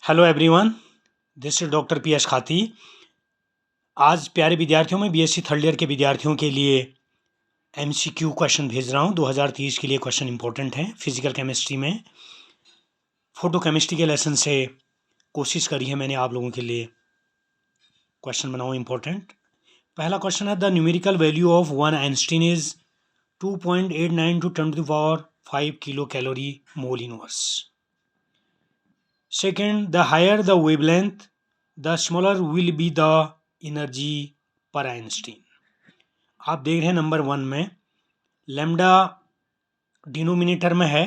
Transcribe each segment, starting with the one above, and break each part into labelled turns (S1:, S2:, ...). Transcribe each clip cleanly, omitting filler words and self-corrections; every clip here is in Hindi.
S1: Hello everyone, this is doctor P S खाती। आज प्यारे विद्यार्थियों में बीएससी थर्ड ईयर के विद्यार्थियों के लिए एमसीक्यू क्वेश्चन भेज रहा हूँ। 2030 के लिए क्वेश्चन इंपॉर्टेंट है। फिजिकल केमिस्ट्री में फोटो केमिस्ट्री के लेसन से कोशिश करी है मैंने आप लोगों के लिए क्वेश्चन बनाऊँ इंपॉर्टेंट। पहला क्वेश्चन है, the numerical value of one Einstein is 2.89 to 10⁵ kilo calorie mole inverse. Second, the higher the wavelength, the smaller will be the energy per Einstein। आप देख रहे हैं नंबर 1 में लैम्डा डिनोमिनेटर में है।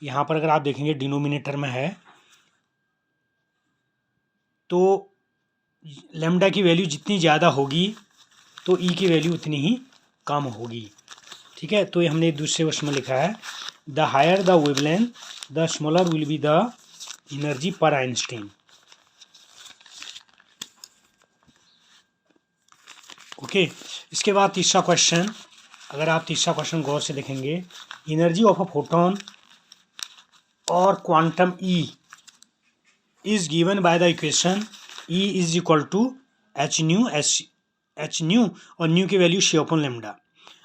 S1: यहाँ पर अगर आप देखेंगे डिनोमिनेटर में है तो लैम्डा की वैल्यू जितनी ज़्यादा होगी तो ई की वैल्यू उतनी ही कम होगी। ठीक है, तो ये हमने दूसरे वर्ष में लिखा है, the higher the wavelength the smaller will be the energy पर आइंस्टीन। ओके, इसके बाद तीसरा क्वेश्चन, अगर आप तीसरा क्वेश्चन गौर से देखेंगे, एनर्जी ऑफ अ फोटोन और quantum E is given by the equation E is equal to H nu और न्यू की वैल्यू शी अपॉन लैम्डा।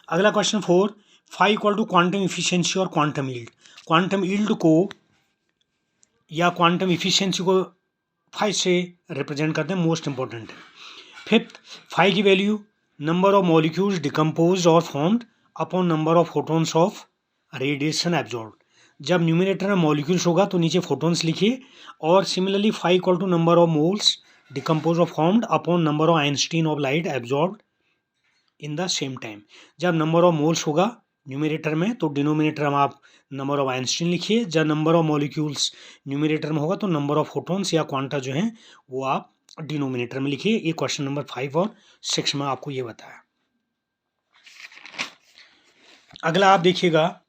S1: अगला question 4, phi equal to quantum efficiency और क्वांटम यील्ड। क्वांटम यील्ड को या क्वांटम इफिशिएंसी को फाई से रिप्रेजेंट करते हैं, मोस्ट इंपॉर्टेंट है। फिफ्थ, फाई की value number of molecules decompose और formed upon number of photons of radiation absorb. जब न्यूमिनेटर में मॉलिक्यूल्स होगा तो नीचे फोटोन्स लिखिए, और similarly phi equal to number of moles decompose और formed upon number of Einstein of light absorb in the same time. जब नंबर ऑफ मोल्स होगा न्यूमिनेटर में तो डिनोमिनेटर में आप नंबर ऑफ आइंस्टीन लिखिए। जब नंबर ऑफ मॉलिक्यूल्स न्यूमिनेटर में होगा तो नंबर ऑफ फोटोन्स या क्वांटा जो हैं वो आप डिनोमिनेटर में लिखिए। ये क्वेश्चन नंबर 5 और 6 में आपको ये बताया। अगला आप देखिएगा,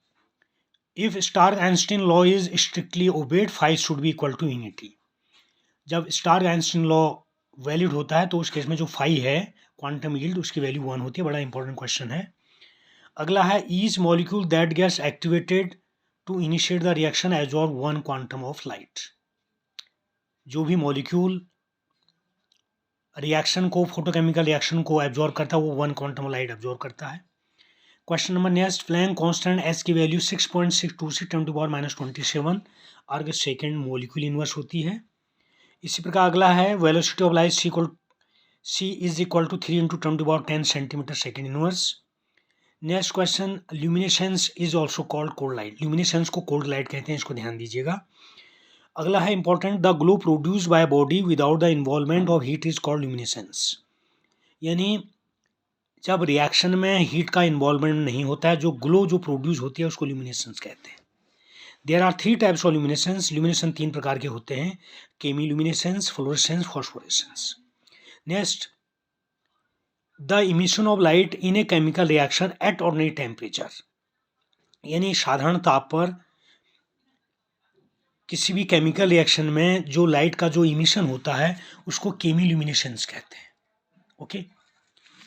S1: if Stark Einstein law is strictly obeyed phi should be equal to unity. जब स्टार आइंस्टीन लॉ वैलिड होता है तो उस केस में जो फाई है क्वांटम यील्ड उसकी वैल्यू 1 होती है। बड़ा इंपॉर्टेंट क्वेश्चन है। अगला है, each molecule that gets activated to initiate the reaction absorb 1 quantum of light. जो भी मॉलिक्यूल रिएक्शन को, फोटोकेमिकल रिएक्शन को एब्जॉर्ब करता है वो 1 क्वांटम लाइट एब्जॉर्ब करता है। Question number next, Planck constant एस की वैल्यू 6.626 10⁻⁻27 अर्ग सेकेंड मॉलिक्यूल इनवर्स होती है। इसी प्रकार अगला है, velocity of light C is equal to 3 × 10⁻10 centimetre second inverse. Next question, luminescence is also called cold light. Luminescence को कोल्ड लाइट कहते हैं, इसको ध्यान दीजिएगा। अगला है important, the glow produce by body without the involvement of heat is called luminescence. यानी जब रिएक्शन में हीट का इन्वॉल्वमेंट नहीं होता है, जो ग्लो जो प्रोड्यूस होती है उसको ल्यूमिनेसेंस कहते हैं। There are 3 types of luminescence. Luminescence 3 प्रकार के होते हैं, chemiluminescence, fluorescence, phosphorescence. Next, the emission of light in a chemical reaction at ordinary temperature. यानी साधारण ताप पर किसी भी केमिकल रिएक्शन में जो लाइट का जो इमिशन होता है उसको केमिल्यूमिनेसेंस कहते हैं। ओके,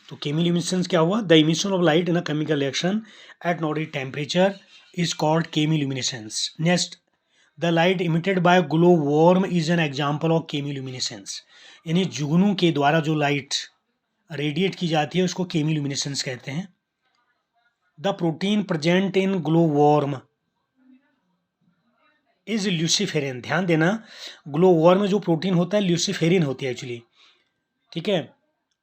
S1: तो केमिल्यूमिनेसेंस क्या हुआ, the emission of light in a chemical reaction at ordinary temperature is called chemiluminescence. Next, the light emitted by glow worm is an example of chemiluminescence. यानी जुगनू के द्वारा जो लाइट रेडिएट की जाती है उसको केमिल्यूमिनेसेंस कहते हैं। The protein present in glow worm is ल्यूसीफेरिन। ध्यान देना, ग्लो वर्म में जो प्रोटीन होता है ल्यूसीफेरिन होती है एक्चुअली। ठीक है,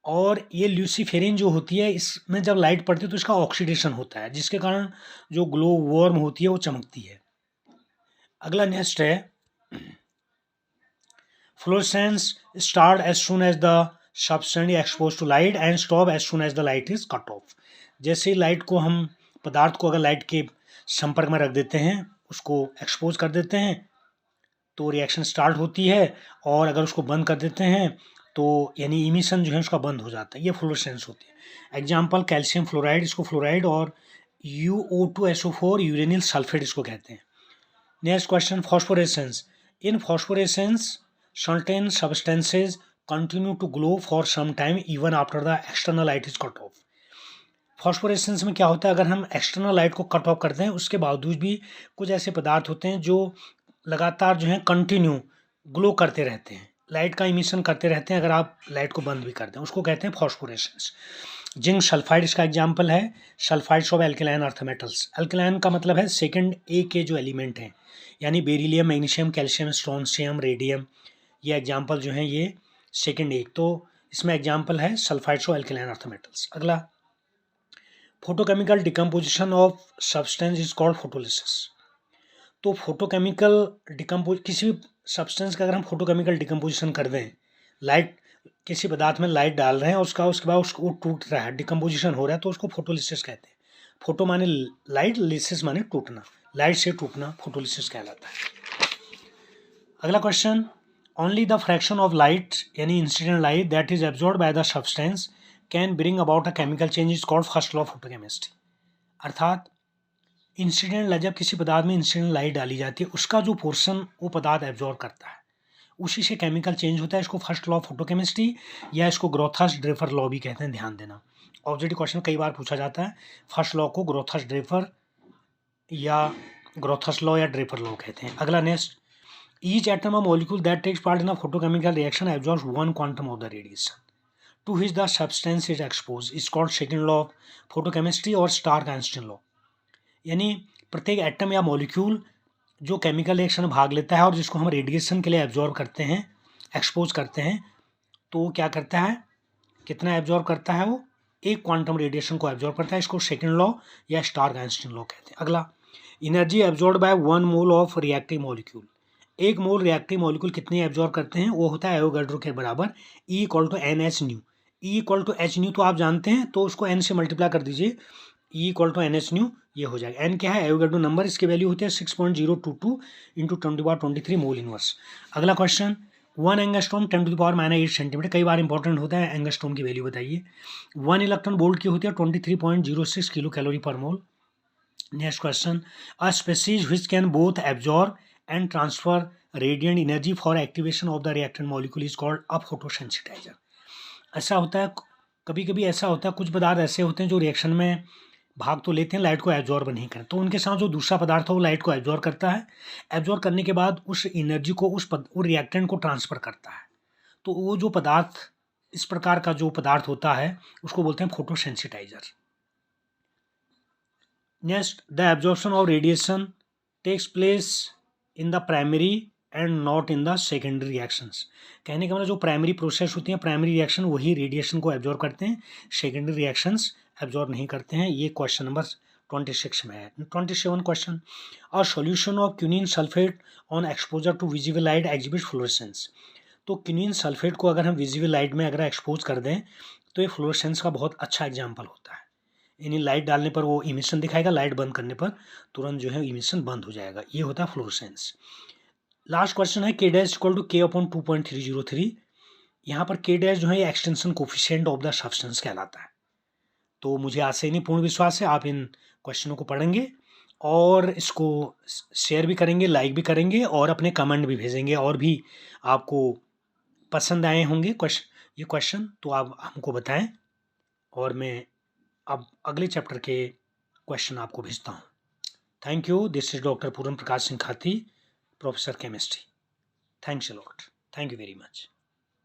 S1: और ये ल्यूसीफेरिन जो होती है इसमें जब लाइट पड़ती है तो इसका ऑक्सीडेशन होता है, जिसके कारण जो ग्लो वर्म होती है वो चमकती है। अगला नेक्स्ट है, fluorescence start as soon as the substance expose to light and stop as soon as the light is cut off. जैसे लाइट को हम पदार्थ को अगर लाइट के संपर्क में रख देते हैं, उसको एक्सपोज कर देते हैं तो रिएक्शन स्टार्ट होती है, और अगर उसको बंद कर देते हैं तो यानी इमिशन जो है उसका बंद हो जाता है। ये फ्लोरेसेंस होती है। एग्जाम्पल, कैल्शियम फ्लोराइड, इसको फ्लोराइड, और UO2SO4 यूरेनिल सल्फेट इसको कहते हैं। Next question, phosphorescence. In phosphorescence certain substances continue to glow for some time even after the external light is cut off. Phosphorescence में क्या होता है, अगर हम एक्सटर्नल लाइट को कट ऑफ करते हैं उसके बावजूद भी कुछ ऐसे पदार्थ होते हैं जो लगातार जो है कंटिन्यू ग्लो करते रहते हैं, लाइट का इमिशन करते रहते हैं अगर आप लाइट को बंद भी कर दें, उसको कहते हैं फॉस्फोरेसेंस। जिंक सल्फाइड इसका एग्जाम्पल है, sulphides of alkaline earth metals. Alkaline का मतलब है सेकंड ए के जो एलिमेंट हैं, यानी beryllium, magnesium, calcium, strontium, radium, ये एग्जाम्पल जो हैं ये सेकंड ए, तो इसमें एग्जाम्पल है sulphides of alkaline earth metals. अगला, photochemical decomposition of substance is called photolysis. तो फोटोकेमिकल डिकम्पोज, किसी भी सब्सटेंस का अगर हम फोटोकेमिकल डिकम्पोजिशन कर दें, लाइट, किसी पदार्थ में लाइट डाल रहे हैं और उसके बाद उसको टूट रहा है, डिकम्पोजिशन हो रहा है, तो उसको फोटोलिसिस कहते हैं। फोटो माने लाइट, लिसिस माने टूटना, लाइट से टूटना फोटोलिसिस कहलाता है। अगला question, only the fraction of light यानी incident light that is absorb by the substance can bring about a chemical change is called first law of photochemistry. अर्थात इंसिडेंट लाइट, जब किसी पदार्थ में इंसिडेंट लाइट डाली जाती है, उसका जो पोर्शन वो पदार्थ एब्जॉर्ब करता है, उसी से केमिकल चेंज होता है। इसको फर्स्ट लॉ ऑफ फोटोकेमिस्ट्री या इसको ग्रोथस ड्रेफर लॉ भी कहते हैं, ध्यान देना। ऑब्जेक्टिव क्वेश्चन कई बार पूछा जाता है, फर्स्ट लॉ को ग्रोथस ड्रेफर या ग्रोथस लॉ या ड्रेफर लॉ कहते हैं। अगला, next, each atom of molecule that takes part in a photochemical reaction absorbs one quantum of the radiation to which the substance is expose is called second law of photochemistry और स्टार्क-आइंस्टीन लॉ। यानी प्रत्येक एटम या मॉलिक्यूल जो केमिकल रिएक्शन में भाग लेता है और जिसको हम रेडिएशन के लिए एब्जॉर्ब करते हैं, एक्सपोज करते हैं, तो वो क्या करता है, कितना एब्जॉर्ब करता है, वो एक क्वांटम रेडिएशन को एब्जॉर्ब करता है। इसको सेकंड लॉ या स्टार्क-आइंस्टीन लॉ कहते हैं। अगला, energy absorb by 1 mole of reactive molecule. एक मोल रिएक्टिव मॉलिक्यूल कितनी एब्जॉर्ब करते हैं, वो होता है एवोगाड्रो के बराबर, E equal to NH nu. E equal to H nu तो आप जानते हैं, तो उसको N से मल्टीप्लाई कर दीजिए, E equal to NH nu, ये हो जाएगा। N क्या है, एवोगाड्रो नंबर, इसकी वैल्यू होती है 6.022 इंटू 10⁻23 मोल इनवर्स। अगला क्वेश्चन, 1 एंगस्ट्रॉम 10⁻8 सेंटीमीटर, कई बार इंपॉर्टेंट होता है, एंगस्ट्रॉम की वैल्यू बताइए। 1 इलेक्ट्रॉन वोल्ट की होती है 23.06 kilo calorie per mole. Next question, a species which can both absorb and transfer radiant energy for activation of the reactant molecule is called a photosensitizer. ऐसा होता है, कभी कभी ऐसा होता है, कुछ पदार्थ ऐसे होते हैं जो रिएक्शन में भाग तो लेते हैं, लाइट को एब्जॉर्ब नहीं करते, तो उनके साथ जो दूसरा पदार्थ है वो लाइट को एब्जॉर्ब करता है, एब्जॉर्ब करने के बाद उस एनर्जी को उस रिएक्टेंट को ट्रांसफर करता है। तो वो जो पदार्थ, इस प्रकार का जो पदार्थ होता है उसको बोलते हैं photosensitizer. Next, the absorption of radiation takes place in the primary and not in the secondary reactions. कहने का मतलब जो प्राइमरी प्रोसेस होती हैं, प्राइमरी रिएक्शन वही रेडिएशन को एब्जॉर्ब करते हैं, सेकेंडरी रिएक्शंस एब्जॉर्ब नहीं करते हैं। ये क्वेश्चन नंबर 26 में है। 27 क्वेश्चन, और solution of quinine sulphate on exposure to visible light exhibit fluorescence. तो क्यूनिन सल्फेट को अगर हम विजिबल लाइट में अगर एक्सपोज कर दें तो ये फ्लोरेसेंस का बहुत अच्छा एग्जाम्पल होता है। यानी लाइट डालने पर वो इमिशन दिखाएगा, लाइट बंद करने पर तुरंत जो है इमिशन बंद हो जाएगा, ये होता है फ्लोरेसेंस। लास्ट क्वेश्चन है, के डैश इक्वल टू के अपॉन 2.303। यहाँ पर के डैश जो है extension coefficient of the substance कहलाता है। तो मुझे आज से नहीं पूर्ण विश्वास है आप इन क्वेश्चनों को पढ़ेंगे और इसको शेयर भी करेंगे, लाइक भी करेंगे और अपने कमेंट भी भेजेंगे, और भी आपको पसंद आए होंगे ये क्वेश्चन तो आप हमको बताएं और मैं अब अगले चैप्टर के क्वेश्चन आपको भेजता हूँ। Thank you, this is doctor पूर्ण प्रकाश सिंह खाती, professor chemistry. Thanks a lot, thank you very much.